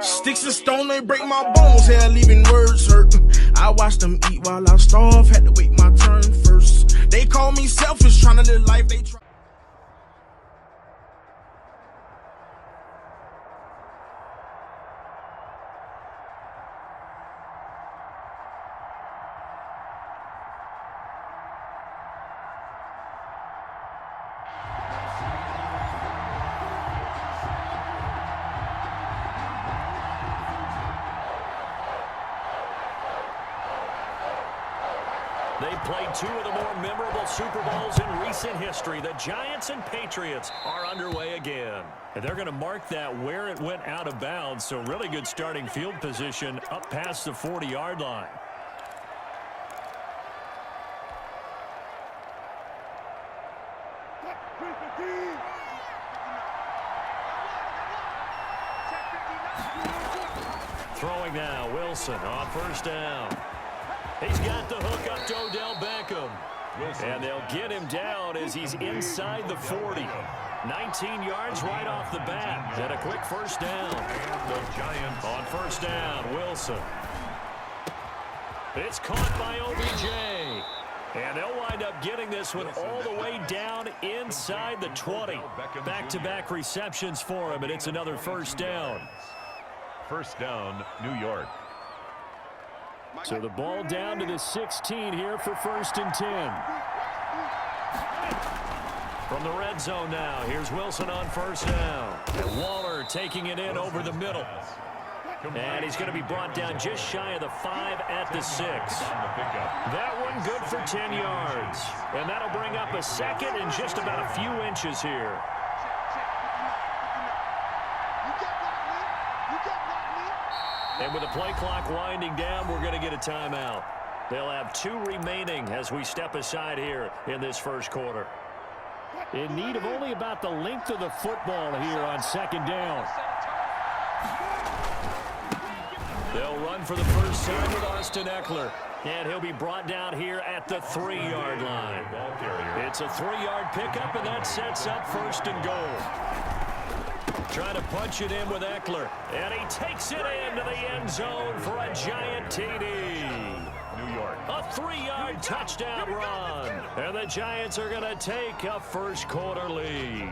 Sticks and stone, they break my bones, hell, leaving words hurt. I watched them eat while I starve, had to wait my turn first. They call me selfish, trying to live life they try. They played two of the more memorable Super Bowls in recent history. The Giants and Patriots are underway again. And they're going to mark that where it went out of bounds, so really good starting field position up past the 40-yard line. Throwing now, Wilson on first down. He's got the hook up to Odell Beckham. And they'll get him down as he's inside the 40. 19 yards right off the bat. And a quick first down. The Giants on first down, Wilson. It's caught by OBJ. And they'll wind up getting this one all the way down inside the 20. Back-to-back receptions for him, and it's another first down. First down, New York. So the ball down to the 16 here for 1st and 10. From the red zone now, here's Wilson on first down. And Waller taking it in over the middle. And he's going to be brought down just shy of the 5 at the 6. That one good for 10 yards. And that'll bring up a second and just about a few inches here. And with the play clock winding down, we're going to get a timeout. They'll have 2 remaining as we step aside here in this first quarter. In need of only about the length of the football here on second down. They'll run for the first time with Austin Eckler. And he'll be brought down here at the 3-yard line. It's a 3-yard pickup, and that sets up 1st and goal. Trying to punch it in with Eckler. And he takes it into the end zone for a giant TD. New York. A 3-yard touchdown run. And the Giants are going to take a first quarter lead.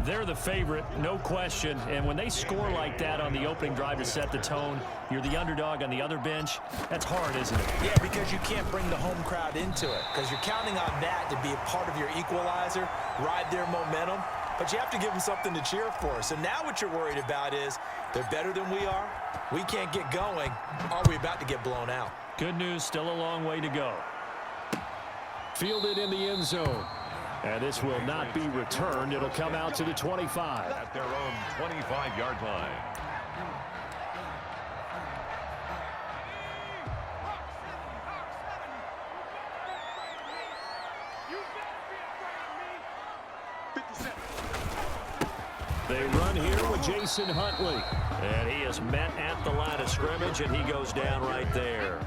They're the favorite, no question. And when they score like that on the opening drive to set the tone, you're the underdog on the other bench. That's hard, isn't it? Yeah, because you can't bring the home crowd into it. Because you're counting on that to be a part of your equalizer, ride their momentum. But you have to give them something to cheer for. So now what you're worried about is they're better than we are. We can't get going. Are we about to get blown out? Good news, still a long way to go. Fielded in the end zone. And this will not be returned. It'll come out to the 25. At their own 25-yard line. They run here with Jason Huntley. And he is met at the line of scrimmage, and he goes down right there.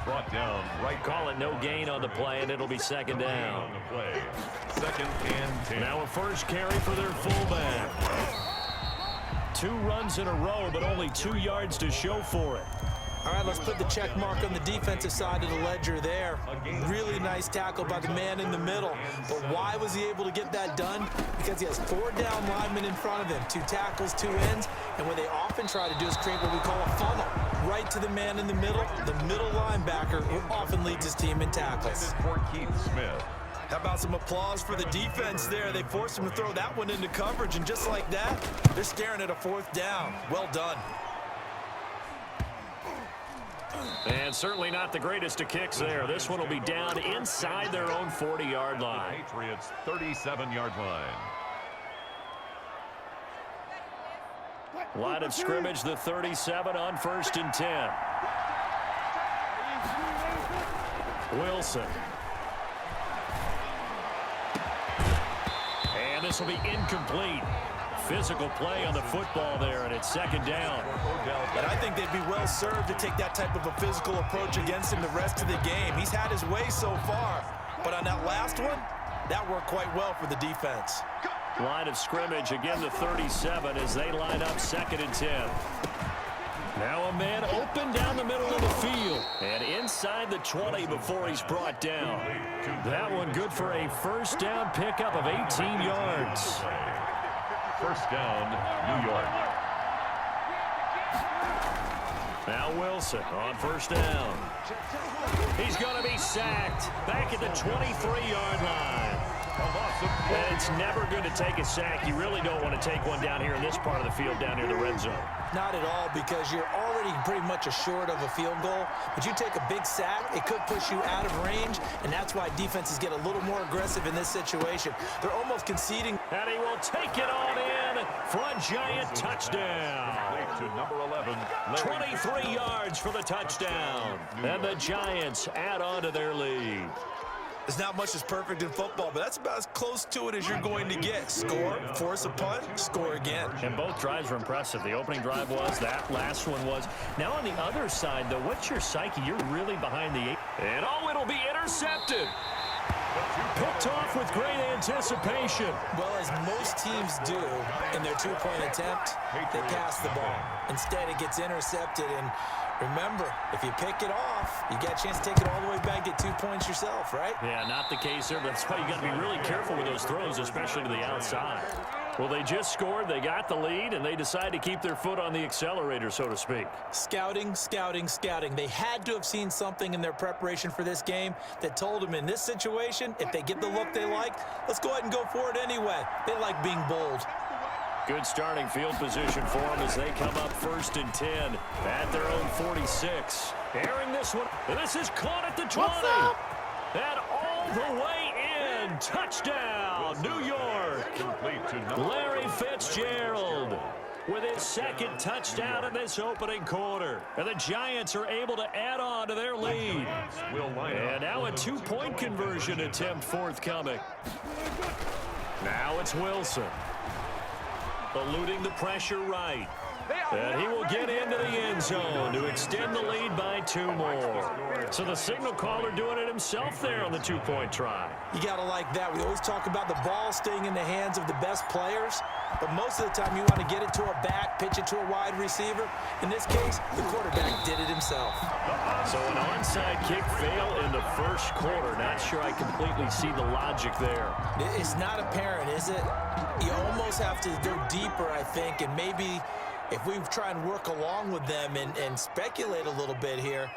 Brought down right. Call it no gain on the play, and it'll be second down. On the play. 2nd and 10. Now a first carry for their fullback. 2 runs in a row, but only 2 yards to show for it. All right, let's put the check mark on the defensive side of the ledger there. Really nice tackle by the man in the middle. But why was he able to get that done? Because he has 4 down linemen in front of him, 2 tackles, 2 ends. And what they often try to do is create what we call a funnel. Right to the man in the middle linebacker, who often leads his team in tackles. For Keith Smith. How about some applause for the defense there? They forced him to throw that one into coverage, and just like that, they're staring at a 4th down. Well done. And certainly not the greatest of kicks there. This one will be down inside their own 40-yard line. The Patriots' 37-yard line. Line of scrimmage, the 37 on 1st and 10. Wilson. And this will be incomplete. Physical play on the football there, and it's second down. But I think they'd be well served to take that type of a physical approach against him the rest of the game. He's had his way so far, but on that last one, that worked quite well for the defense. Line of scrimmage, again the 37 as they line up 2nd and 10. Now a man open down the middle of the field. And inside the 20 before he's brought down. That one good for a first down pickup of 18 yards. First down, New York. Now Wilson on first down. He's going to be sacked back at the 23-yard line. And it's never good to take a sack. You really don't want to take one down here in this part of the field, down near the red zone. Not at all, because you're already pretty much assured of a field goal. But you take a big sack, it could push you out of range, and that's why defenses get a little more aggressive in this situation. They're almost conceding. And he will take it on in for a Giant touchdown. To number 11, 23 yards for the touchdown. And the Giants add on to their lead. There's not much that's perfect in football, but that's about as close to it as you're going to get. Score, force a punt, score again. And both drives were impressive. The opening drive was, that last one was. Now on the other side, though, what's your psyche? You're really behind the 8. And oh, it'll be intercepted. Picked off with great anticipation. Well, as most teams do in their two-point attempt, they pass the ball. Instead, it gets intercepted, and remember, if you pick it off, you get a chance to take it all the way back, get 2 points yourself, right? Yeah, not the case there. That's why you got to be really careful with those throws, especially to the outside. Well, they just scored, they got the lead, and they decide to keep their foot on the accelerator, so to speak. Scouting, scouting, scouting. They had to have seen something in their preparation for this game that told them in this situation, if they get the look they like, let's go ahead and go for it anyway. They like being bold. Good starting field position for them as they come up 1st and 10 at their own 46. Airing this one. This is caught at the 20. And all the way in. Touchdown, New York. Larry Fitzgerald with his 2nd touchdown in this opening quarter. And the Giants are able to add on to their lead. And now a 2-point conversion attempt forthcoming. Now it's Wilson. Eluding the pressure right. And he will get into the end zone to extend the lead by 2 more. So the signal caller doing it himself there on the 2-point try. You got to like that. We always talk about the ball staying in the hands of the best players, but most of the time you want to get it to a back, pitch it to a wide receiver. In this case, the quarterback did it himself. So an onside kick fail in the first quarter. Not sure I completely see the logic there. It's not apparent, is it? You almost have to go deeper, I think, and maybe if we try and work along with them and speculate a little bit here,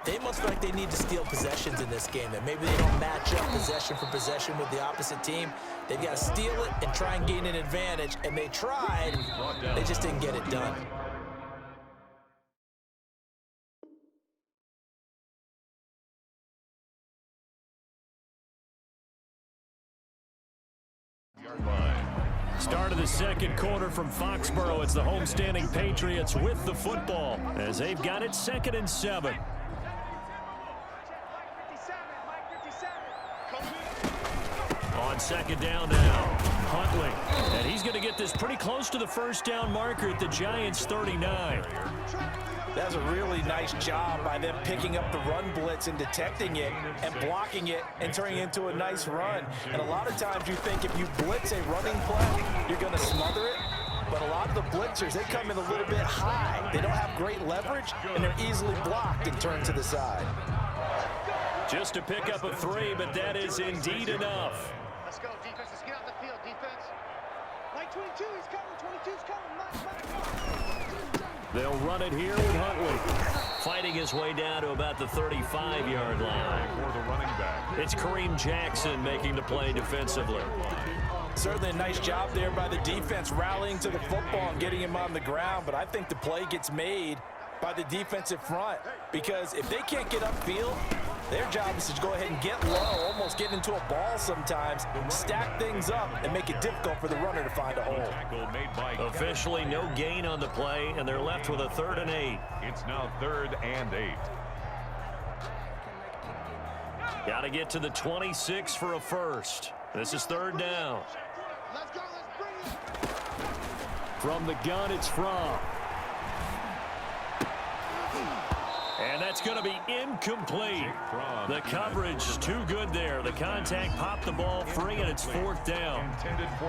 they must feel like they need to steal possessions in this game, and maybe they don't match up possession for possession with the opposite team. They've got to steal it and try and gain an advantage, and they tried. They just didn't get it done. Start of the second quarter from Foxborough. It's the homestanding Patriots with the football as they've got it 2nd and 7. On 2nd down now, Huntley. And he's going to get this pretty close to the first down marker at the Giants' 39. That's a really nice job by them picking up the run blitz and detecting it and blocking it and turning it into a nice run. And a lot of times you think if you blitz a running play, you're going to smother it. But a lot of the blitzers, they come in a little bit high. They don't have great leverage, and they're easily blocked and turned to the side. Just to pick up a 3, but that is indeed enough. Let's go, defense. Let's get out the field, defense. Mike 22, he's coming. 22's coming. Mike. They'll run it here with Huntley. Fighting his way down to about the 35-yard line. For the running back. It's Kareem Jackson making the play defensively. Certainly a nice job there by the defense, rallying to the football and getting him on the ground. But I think the play gets made by the defensive front, because if they can't get upfield, their job is to go ahead and get low, almost get into a ball sometimes, stack things up, and make it difficult for the runner to find a hole. Officially no gain on the play, and they're left with a 3rd and 8. It's now 3rd and 8. Got to get to the 26 for a first. This is 3rd down. Let's go. Let's bring it. From the gun, it's From. And That's going to be incomplete. The coverage too good there. The contact popped the ball free, and it's 4th down.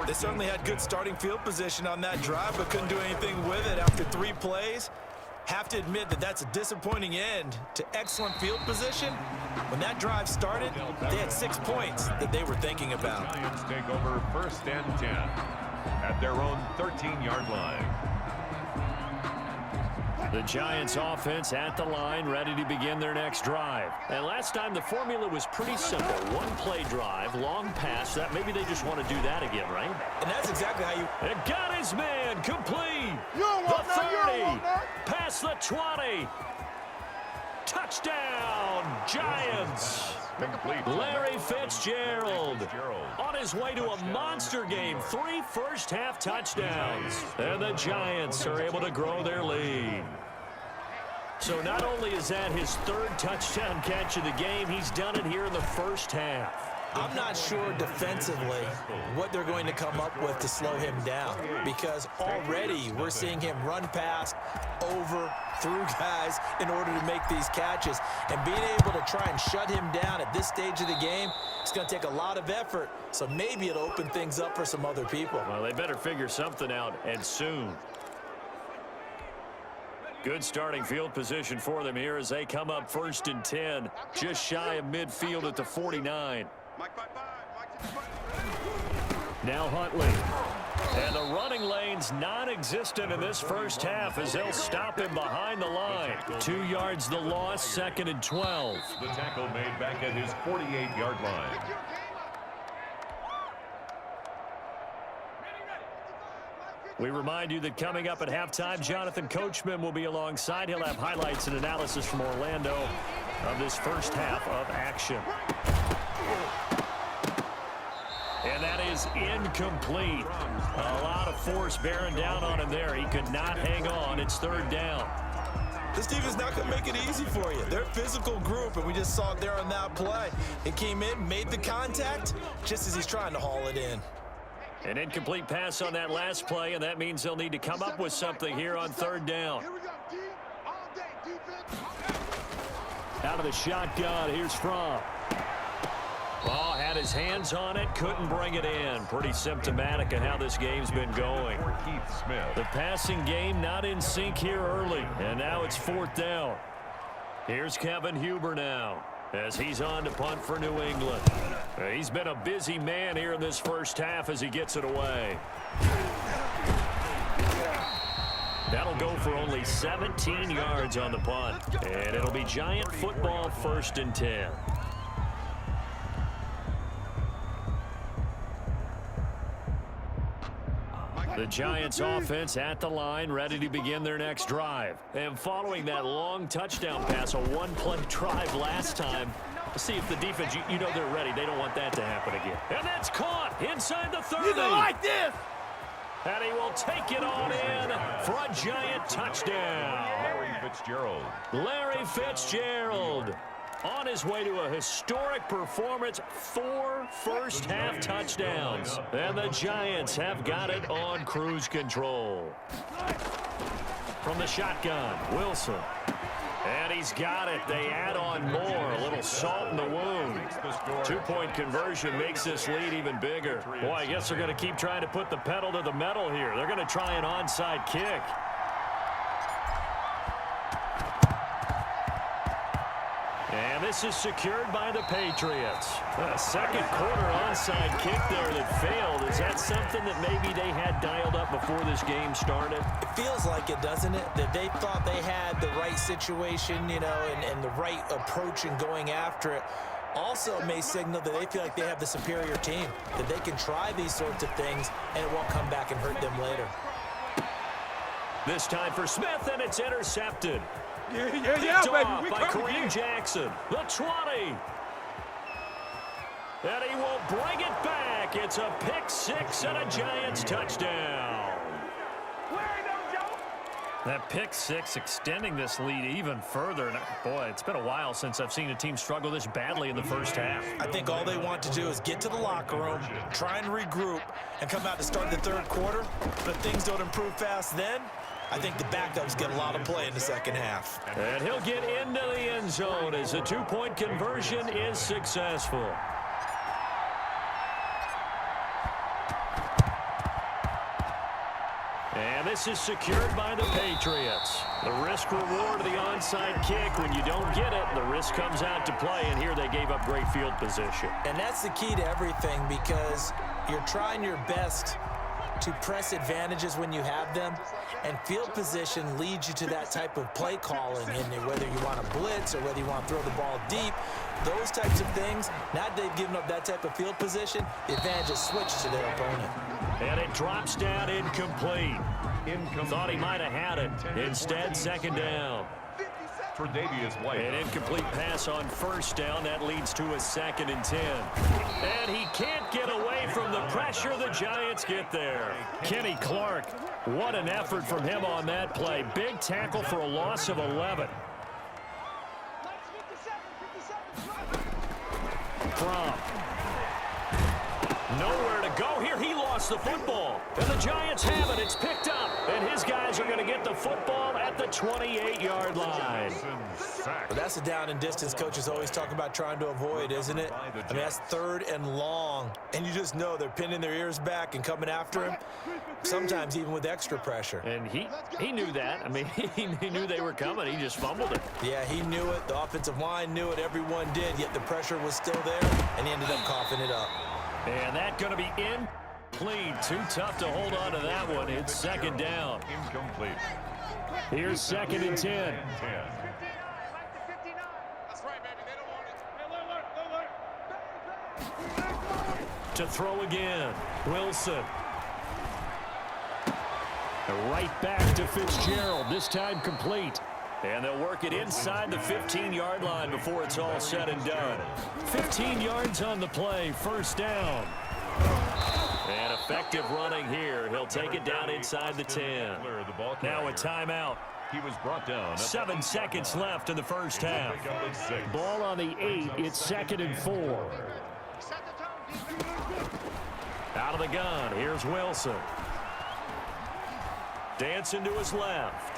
They certainly had good starting field position on that drive, but couldn't do anything with it after 3 plays. Have to admit that that's a disappointing end to excellent field position. When that drive started, they had 6 points that they were thinking about. The Giants take over 1st and 10 at their own 13-yard line. The Giants offense at the line, ready to begin their next drive. And last time the formula was pretty simple. 1-play drive, long pass. That maybe they just want to do that again, right? And that's exactly how you... It got his man, complete. want The that, you don't 30, want that. past the 20. Touchdown, Giants. Complete. Larry Fitzgerald on his way to a monster game. 3 first-half touchdowns. And the Giants are able to grow their lead. So not only is that his 3rd touchdown catch of the game, he's done it here in the first half. I'm not sure defensively what they're going to come up with to slow him down, because already we're seeing him run past, over, through guys in order to make these catches. And being able to try and shut him down at this stage of the game, it's going to take a lot of effort. So maybe it'll open things up for some other people. Well, they better figure something out, and soon. Good starting field position for them here as they come up 1st and 10, just shy of midfield at the 49. Now Huntley. And the running lane's non-existent in this first half as they'll stop him behind the line. 2 yards the loss, 2nd and 12. The tackle made back at his 48-yard line. We remind you that coming up at halftime, Jonathan Coachman will be alongside. He'll have highlights and analysis from Orlando of this first half of action. And that is incomplete. A lot of force bearing down on him there. He could not hang on. It's 3rd down. This defense not going to make it easy for you. They're a physical group, and we just saw it there on that play. It came in, made the contact, just as he's trying to haul it in. An incomplete pass on that last play, and that means they'll need to come up with something here on 3rd down. Here we go, D. All day, defense. Out of the shotgun, here's Fromm. Oh, had his hands on it, couldn't bring it in. Pretty symptomatic of how this game's been going. Keith Smith. The passing game not in sync here early, and now it's 4th down. Here's Kevin Huber now as he's on to punt for New England. He's been a busy man here in this first half as he gets it away. That'll go for only 17 yards on the punt, and it'll be Giant football 1st and 10. The Giants offense at the line, ready to begin their next drive. And following that long touchdown pass, a 1-play drive last time, let's see if the defense, you know they're ready. They don't want that to happen again. And that's caught inside the 30. You don't like this? And he will take it on in for a Giant touchdown. Larry Fitzgerald. Larry Fitzgerald on his way to a historic performance, 4 first-half touchdowns. And the Giants have got it on cruise control. From the shotgun, Wilson. And he's got it. They add on more. A little salt in the wound. 2-point conversion makes this lead even bigger. Boy, I guess they're going to keep trying to put the pedal to the metal here. They're going to try an onside kick. And this is secured by the Patriots. A second quarter onside kick there that failed. Is that something that maybe they had dialed up before this game started? It feels like it, doesn't it? That they thought they had the right situation, you know, and the right approach in going after it. Also may signal that they feel like they have the superior team, that they can try these sorts of things and it won't come back and hurt them later. This time for Smith, and it's intercepted. Yeah, Off baby. by Kareem Jackson. The 20. And he will bring it back. It's a pick 6 and a Giants touchdown. That pick 6 extending this lead even further. And boy, it's been a while since I've seen a team struggle this badly in the first half. I think all they want to do is get to the locker room, try and regroup, and come out to start the third quarter. But if things don't improve fast then, I think the backups get a lot of play in the second half. And he'll get into the end zone as the two-point conversion is successful. And this is secured by the Patriots. The risk-reward of the onside kick. When you don't get it, the risk comes out to play, and here they gave up great field position. And that's the key to everything, because you're trying your best to press advantages when you have them, and field position leads you to that type of play calling. And whether you want to blitz or whether you want to throw the ball deep, those types of things, now that they've given up that type of field position, the advantage is switched to their opponent. And it drops down incomplete. Thought he might have had it. Instead, second down. For Davius White. An incomplete pass on first down. That leads to a 2nd and 10. And he can't get away from the pressure. The Giants get there. Kenny Clark, what an effort from him on that play. Big tackle for a loss of 11. From nowhere to go here. He lost the football. And the Giants have it. It's picked up. And his guys are going to get the football at the 28-yard line. Well, that's a down and distance coaches always talk about trying to avoid, isn't it? I mean, that's 3rd and long. And you just know they're pinning their ears back and coming after him, sometimes even with extra pressure. And he knew that. I mean, he knew they were coming. He just fumbled it. Yeah, he knew it. The offensive line knew it. Everyone did, yet the pressure was still there, and he ended up coughing it up. And that going to be incomplete. Too tough to hold on to that one. It's second down. Incomplete. Here's 2nd and 10. To throw again. Wilson. Right back to Fitzgerald. This time complete. And they'll work it inside the 15-yard line before it's all said and done. 15 yards on the play, first down. And effective running here. He'll take it down inside the 10. Now a timeout. He was brought down. 7 seconds left in the first half. Ball on the 8. It's 2nd and 4. Out of the gun. Here's Wilson. Dancing to his left.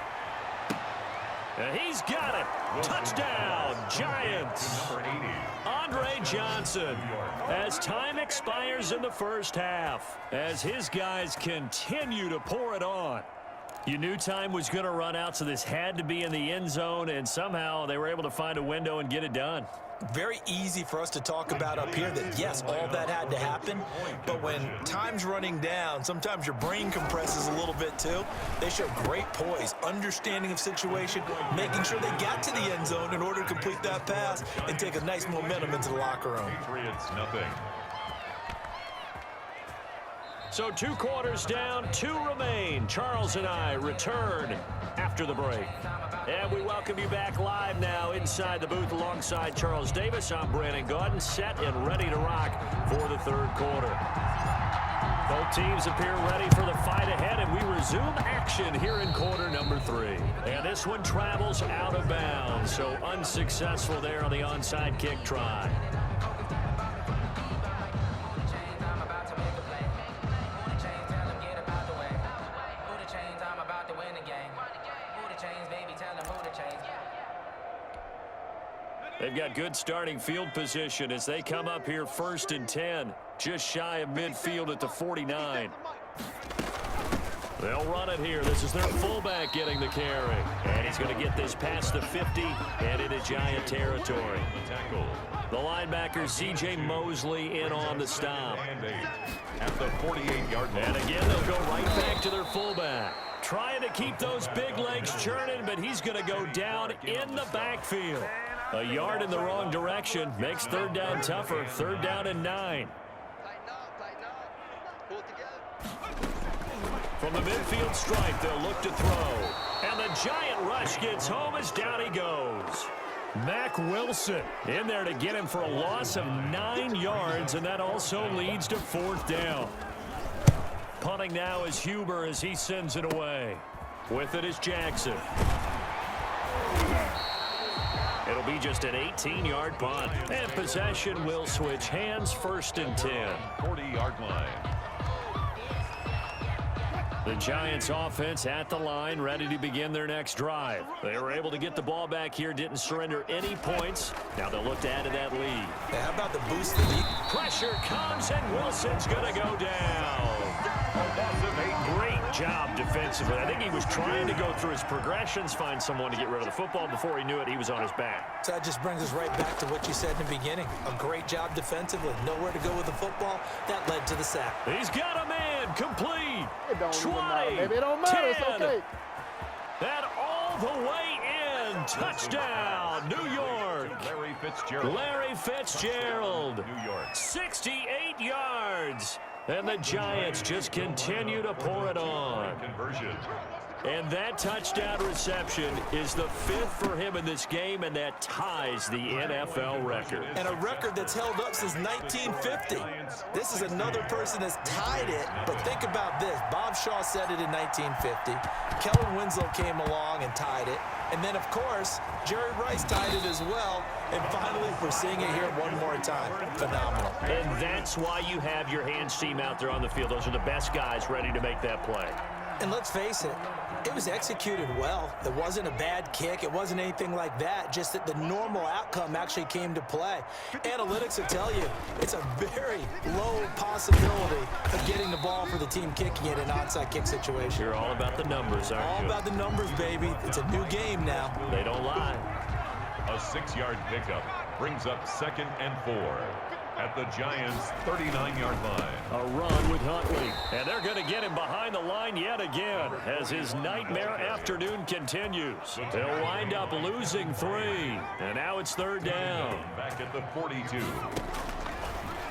And he's got it. Touchdown, Giants. Andre Johnson, as time expires in the first half, as his guys continue to pour it on. You knew time was going to run out, so this had to be in the end zone, and somehow they were able to find a window and get it done. Very easy for us to talk about up here that, yes, all that had to happen, but when time's running down, sometimes your brain compresses a little bit too. They show great poise, understanding of situation, making sure they got to the end zone in order to complete that pass and take a nice momentum into the locker room. Patriots, nothing. So 2 quarters down, 2 remain. Charles and I return after the break. And we welcome you back live now inside the booth alongside Charles Davis. I'm Brandon Gaudin, set and ready to rock for the 3rd quarter. Both teams appear ready for the fight ahead, and we resume action here in quarter number 3. And this one travels out of bounds, so unsuccessful there on the onside kick try. They've got good starting field position as they come up here 1st and 10, just shy of midfield at the 49. They'll run it here. This is their fullback getting the carry. And he's going to get this past the 50 and into Giant territory. The linebacker, C.J. Mosley, in on the stop. At the 48-yard line. And again, they'll go right back to their fullback. Trying to keep those big legs churning, but he's going to go down in the backfield. A yard in the wrong direction makes 3rd down tougher. 3rd down and 9. From the midfield stripe, they'll look to throw. And the Giant rush gets home as down he goes. Mack Wilson in there to get him for a loss of 9 yards, and that also leads to 4th down. Punting now is Huber as he sends it away. With it is Jackson. It'll be just an 18-yard punt. And possession will switch hands, 1st and 10. 40-yard line. The Giants offense at the line, ready to begin their next drive. They were able to get the ball back here, didn't surrender any points. Now they'll look to add to that lead. Yeah, how about the boost? Pressure comes, and Wilson's going to go down. Great job defensively. I think he was trying to go through his progressions, find someone to get rid of the football. Before he knew it, he was on his back. So that just brings us right back to what you said in the beginning. A great job defensively. Nowhere to go with the football. That led to the sack. He's got a man complete. It don't 20, even matter, baby. It don't matter. 10. It's okay. That all the way in. Touchdown, New York. Larry Fitzgerald. New York. 68 yards. And the Giants just continue to pour it on. Conversion. And that touchdown reception is the 5th for him in this game, and that ties the NFL record. And a record that's held up since 1950. This is another person that's tied it, but think about this. Bob Shaw said it in 1950. Kellen Winslow came along and tied it. And then, of course, Jerry Rice tied it as well. And finally, we're seeing it here one more time. Phenomenal. And that's why you have your hands team out there on the field. Those are the best guys ready to make that play. And let's face it, it was executed well. It wasn't a bad kick. It wasn't anything like that. Just that the normal outcome actually came to play. Analytics will tell you it's a very low possibility of getting the ball for the team kicking it in an onside kick situation. You're all about the numbers, aren't you? All about the numbers, baby. It's a new game now. They don't lie. A 6-yard pickup brings up 2nd and 4 at the Giants' 39-yard line. A run with Huntley. And they're going to get him behind the line yet again as his nightmare afternoon continues. They'll wind up losing 3. And now it's 3rd down. Back at the 42.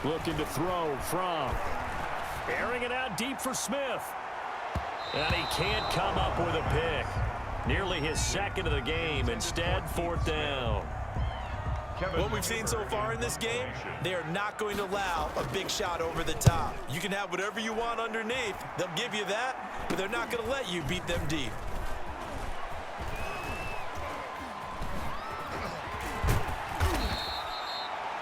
Looking to throw from. Airing it out deep for Smith. And he can't come up with a pick. Nearly his 2nd of the game. Instead, 4th down. What we've seen so far in this game, they are not going to allow a big shot over the top. You can have whatever you want underneath. They'll give you that, but they're not going to let you beat them deep.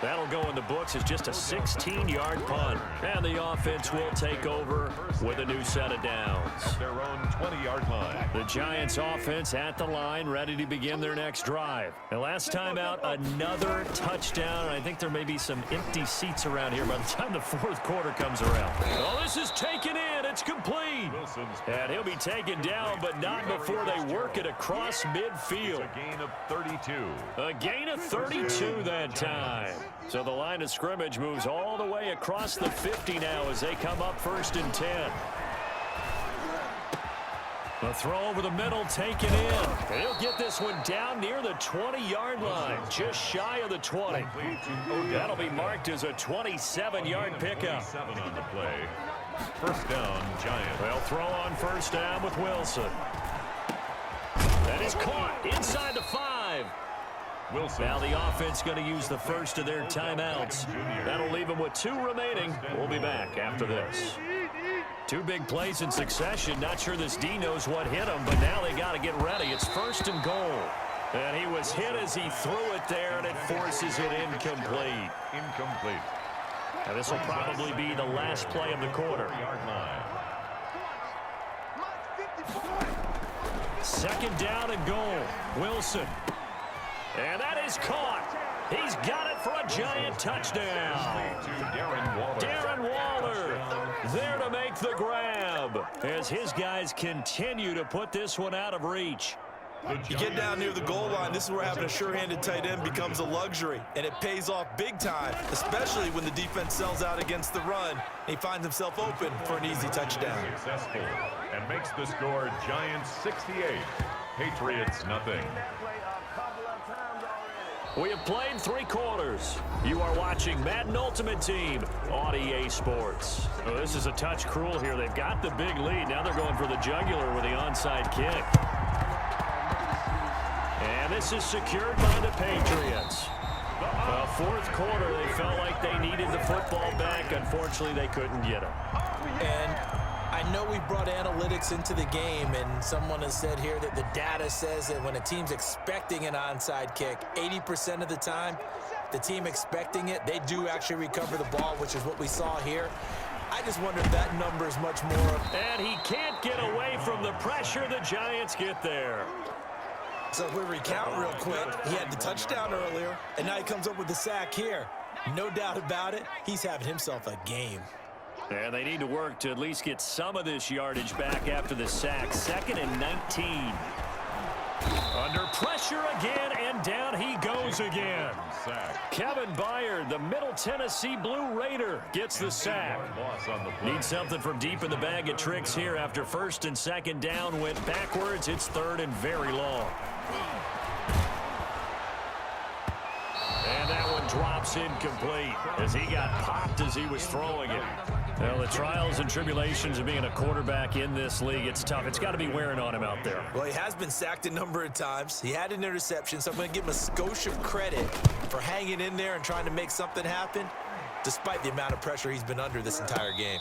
That'll go in the books as just a 16-yard punt. And the offense will take over with a new set of downs. At their own 20-yard line. The Giants offense at the line, ready to begin their next drive. And last time out, another touchdown. I think there may be some empty seats around here by the time the 4th quarter comes around. Oh, this is taken in. It's complete. And he'll be taken down, but not before they work it across midfield. A gain of 32. A gain of 32 that time. So the line of scrimmage moves all the way across the 50 now as they come up 1st and 10. The throw over the middle taken in. And he'll get this one down near the 20-yard line, just shy of the 20. That'll be marked as a 27-yard pickup. 7 on the play. 1st down, Giants. They'll throw on 1st down with Wilson. That is caught inside the 5. Wilson. Now the offense going to use the first of their timeouts. That'll leave them with 2 remaining. We'll be back after this. 2 big plays in succession. Not sure this D knows what hit him, but now they got to get ready. It's 1st and goal. And he was hit as he threw it there, and it forces it incomplete. Incomplete. Now this will probably be the last play of the quarter. 2nd down and goal. Wilson. And that is caught. He's got it for a Giant touchdown. Darren Waller there to make the grab as his guys continue to put this one out of reach. You get down near the goal line, this is where having a sure-handed tight end becomes a luxury, and it pays off big time, especially when the defense sells out against the run, and he finds himself open for an easy touchdown. Successful and makes the score Giants 68, Patriots nothing. We have played 3 quarters. You are watching Madden Ultimate Team on EA Sports. Oh, this is a touch cruel here. They've got the big lead. Now they're going for the jugular with the onside kick. And this is secured by the Patriots. 4th quarter, they felt like they needed the football back. Unfortunately, they couldn't get it. And I know we brought analytics into the game, and someone has said here that the data says that when a team's expecting an onside kick, 80% of the time, the team expecting it, they do actually recover the ball, which is what we saw here. I just wonder if that number is much more. And he can't get away from the pressure. The Giants get there. So if we recount real quick, he had the touchdown earlier, and now he comes up with the sack here. No doubt about it, he's having himself a game. And they need to work to at least get some of this yardage back after the sack. 2nd and 19. Under pressure again, and down he goes again. Kevin Byard, the Middle Tennessee Blue Raider, gets the sack. Needs something from deep in the bag of tricks here after 1st and 2nd down went backwards. It's 3rd and very long. And that one drops incomplete as he got popped as he was throwing it. Well, the trials and tribulations of being a quarterback in this league, it's tough. It's got to be wearing on him out there. Well, he has been sacked a number of times. He had an interception, so I'm going to give him a skosh of credit for hanging in there and trying to make something happen, despite the amount of pressure he's been under this entire game.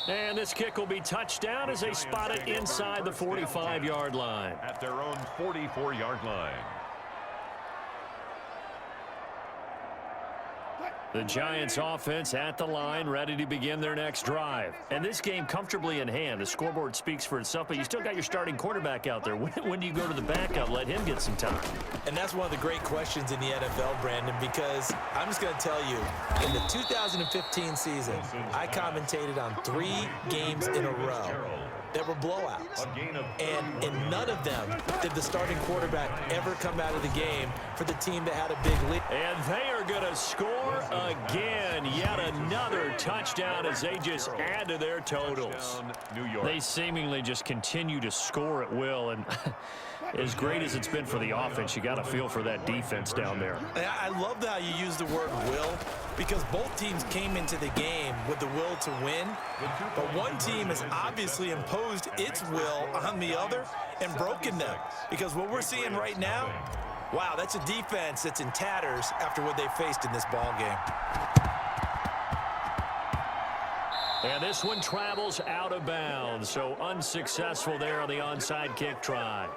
And this kick will be touchdown as they spot it inside the 45-yard line. At their own 44-yard line. The Giants offense at the line, ready to begin their next drive. And this game comfortably in hand. The scoreboard speaks for itself, but you still got your starting quarterback out there. When do you go to the backup, let him get some time? And that's one of the great questions in the NFL, Brandon, because I'm just going to tell you, in the 2015 season, I commentated on 3 games in a row that were blowouts. And in none of them did the starting quarterback ever come out of the game for the team that had a big lead. And they are going to score again. Yet another touchdown as they just add to their totals. They seemingly just continue to score at will. And as great as it's been for the offense, you got to feel for that defense down there. I love how you use the word will, because both teams came into the game with the will to win, but one team has obviously imposed its will on the other and broken them. Because what we're seeing right now, wow, that's a defense that's in tatters after what they faced in this ball game. And this one travels out of bounds, so unsuccessful there on the onside kick try.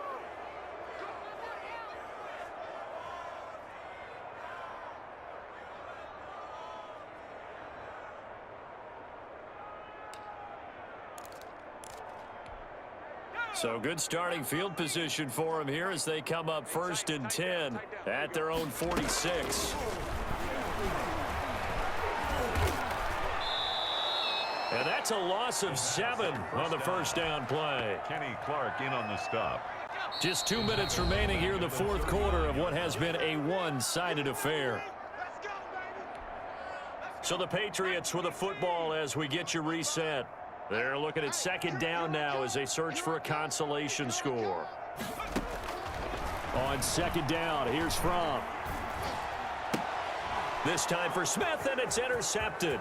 So good starting field position for them here as they come up 1st and 10 at their own 46. And that's a loss of 7 on the first down play. Kenny Clark in on the stop. Just 2 minutes remaining here in the 4th quarter of what has been a one-sided affair. So the Patriots with a football as we get you reset. They're looking at 2nd down now as they search for a consolation score. On 2nd down, here's Fromm. This time for Smith, and it's intercepted.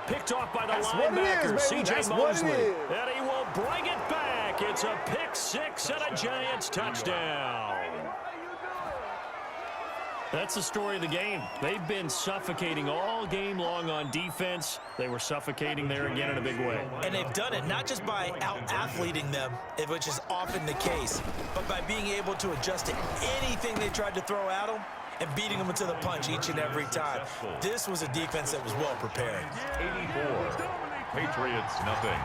Picked off by the linebacker, C.J. Mosley. And he will bring it back. It's a pick 6 and a Giants touchdown. That's the story of the game. They've been suffocating all game long on defense. They were suffocating there again in a big way. And they've done it not just by out-athleting them, which is often the case, but by being able to adjust to anything they tried to throw at them and beating them into the punch each and every time. This was a defense that was well prepared. 84. Patriots nothing.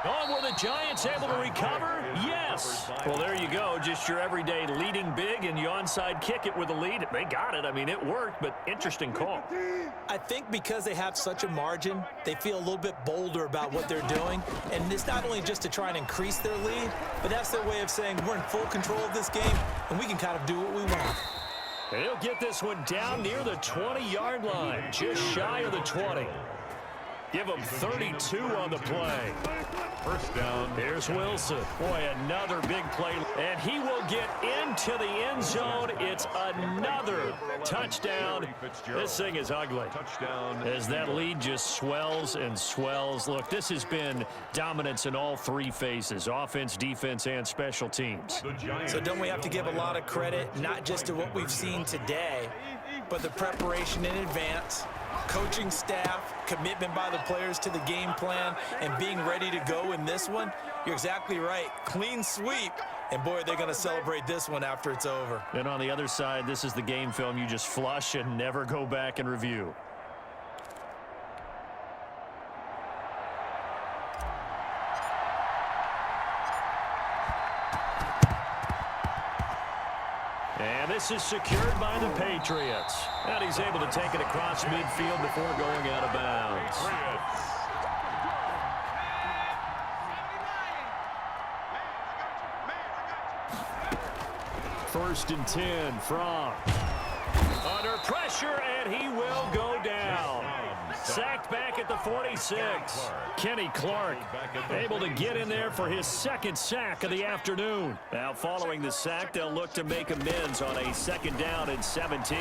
Oh, were the Giants able to recover? Yes. Well, there you go. Just your everyday leading big, and you onside kick it with a lead. They got it. I mean, it worked, but interesting call. I think because they have such a margin, they feel a little bit bolder about what they're doing. And it's not only just to try and increase their lead, but that's their way of saying we're in full control of this game, and we can kind of do what we want. And he'll get this one down near the 20-yard line, just shy of the 20. Give him 32 on the play. First down. Here's Wilson. Boy, another big play. And he will get into the end zone. It's another touchdown. This thing is ugly. Touchdown. As that lead just swells and swells. Look, this has been dominance in all 3 phases. Offense, defense, and special teams. So don't we have to give a lot of credit, not just to what we've seen today, but the preparation in advance, coaching staff, commitment by the players to the game plan, and being ready to go in this one? You're exactly right. Clean sweep, And boy, they're going to celebrate this one after it's over. And on the other side, this is the game film you just flush and never go back and review. And this is secured by the Patriots. And he's able to take it across midfield before going out of bounds. First and 10 from under pressure, and he will go down. Sacked back at the 46. Kenny Clark able to get in there for his second sack of the afternoon. Now following the sack, they'll look to make amends on a 2nd down and 17.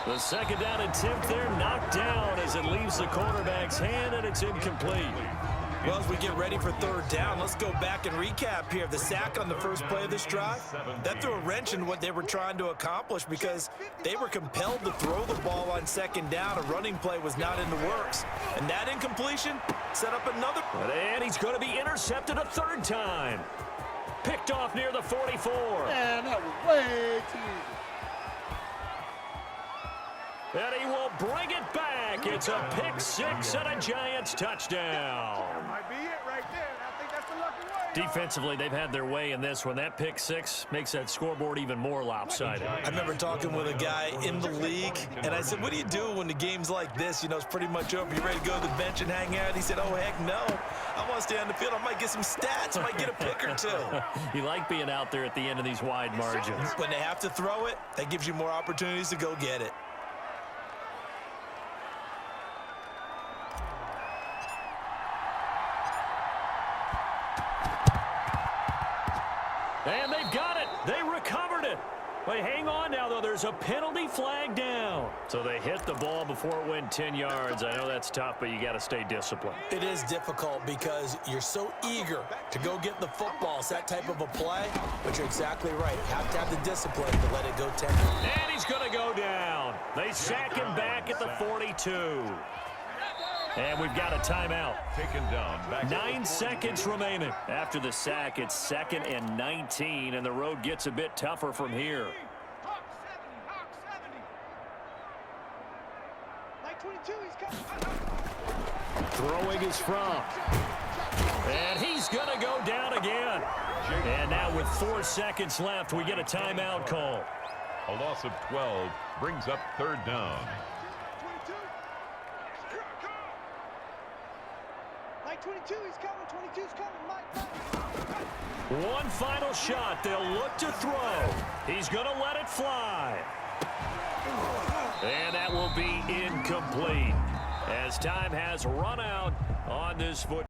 The 2nd down attempt there knocked down as it leaves the quarterback's hand, and it's incomplete. Well, as we get ready for 3rd down, let's go back and recap here. The sack on the first play of this drive, that threw a wrench in what they were trying to accomplish because they were compelled to throw the ball on 2nd down. A running play was not in the works. And that incompletion set up another. And he's going to be intercepted a 3rd time. Picked off near the 44. Man, that was way too easy. And he will bring it back. It's a pick 6 and a Giants touchdown. That might be it right there. I think that's the lucky way. Defensively, they've had their way in this one. That pick 6 makes that scoreboard even more lopsided. I remember talking with a guy in the league, and I said, what do you do when the game's like this? You know, it's pretty much over. You ready to go to the bench and hang out? He said, oh, heck no. I want to stay on the field. I might get some stats. I might get a pick or 2. You like being out there at the end of these wide margins. When they have to throw it, that gives you more opportunities to go get it. And they've got it. They recovered it. Wait, hang on now, though. There's a penalty flag down. So they hit the ball before it went 10 yards. I know that's tough, but you got to stay disciplined. It is difficult because you're so eager to go get the football. It's that type of a play, but you're exactly right. You have to have the discipline to let it go 10. And he's going to go down. They sack him back at the 42. And we've got a timeout. Taken down. 9 seconds remaining. After the sack, it's 2nd and 19, and the road gets a bit tougher from here. Hawk 70. Like 22, he's coming. Throwing is from. And he's going to go down again. And now with 4 seconds left, we get a timeout call. A loss of 12 brings up 3rd down. 22. Like 22, he's coming. 22's coming. Mike. One final shot. They'll look to throw. He's going to let it fly. And that will be incomplete as time has run out on this foot.